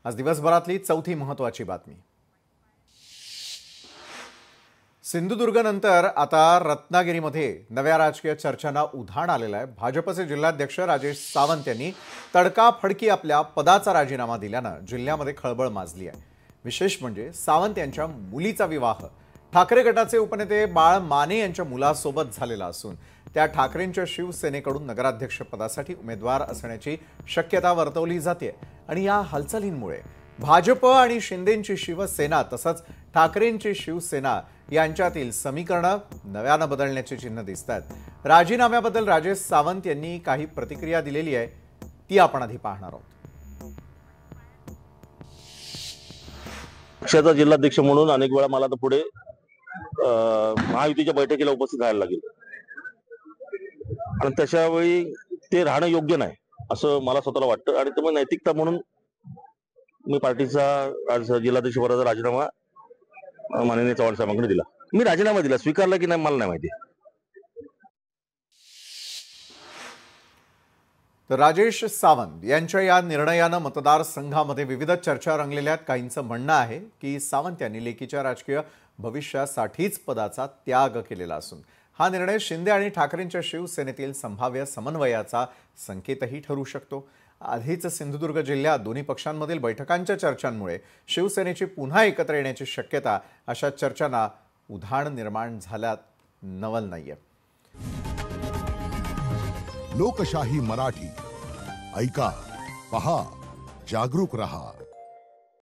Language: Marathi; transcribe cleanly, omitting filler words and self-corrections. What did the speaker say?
आज दिवसभरातली चौथी महत्त्वाची बातमी। सिंधुदुर्गनंतर आता रत्नागिरीमध्ये नव्या राजकीय चर्चांना उधाण आलेलं आहे। भाजपचे जिल्हाध्यक्ष राजेश सावंत यांनी तडकाफडकी आपल्या पदाचा राजीनामा दिल्यानं जिल्ह्यामध्ये खळबळ माजली आहे। विशेष म्हणजे सावंत यांच्या मुलीचा विवाह ठाकरे गटाचे उपनेते बाळ माने यांच्या मुलासोबत झालेला असून त्या ठाकरेंच्या शिवसेनेकडून नगराध्यक्ष पदासाठी उमेदवार असण्याची शक्यता वर्तवली जाते। आणि या हालचालींमुळे भाजप आणि शिंदेंची शिवसेना तसंच ठाकरेंची शिवसेना यांच्यातील समीकरणं नव्यानं बदलण्याची चिन्ह दिसतात। राजीनाम्याबद्दल राजेश सावंत यांनी काही प्रतिक्रिया दिलेली आहे, ती आपण आधी पाहणार आहोत। पक्षाचा जिल्हाध्यक्ष म्हणून अनेक वेळा मला तर पुढे महायुतीच्या बैठकीला उपस्थित राहायला लागेल आणि तशावेळी ते राहणं योग्य नाही असं मला स्वतःला वाटतं। आणि त्यामुळे नैतिकता म्हणून मी पार्टीचा जिल्हाध्यक्ष पदाचा राजीनामा माननीय चव्हाण साहेबांकडे दिला। मी राजीनामा दिला, स्वीकारला की नाही मला नाही माहिती। तर राजेश सावंत यांच्या या निर्णयानं मतदारसंघामध्ये विविध चर्चा रंगलेल्या आहेत। काहींचं म्हणणं आहे की सावंत यांनी लेकीच्या राजकीय भविष्यासाठीच पदाचा त्याग केलेला असून हा निर्णय शिंदे आणि ठाकरेंच्या शिवसेनेतील संभाव्य समन्वयाचा संकेतही ठरू शकतो। आधीच सिंधुदुर्ग जिल्ह्यात दोन्ही पक्षांमधील बैठकांच्या चर्चांमुळे शिवसेनेची पुन्हा एकत्र येण्याची शक्यता अशा चर्चांना उधाण निर्माण झाल्यात नवल नाहीये। लोकशाही मराठी ऐका, पहा, जागरूक रहा।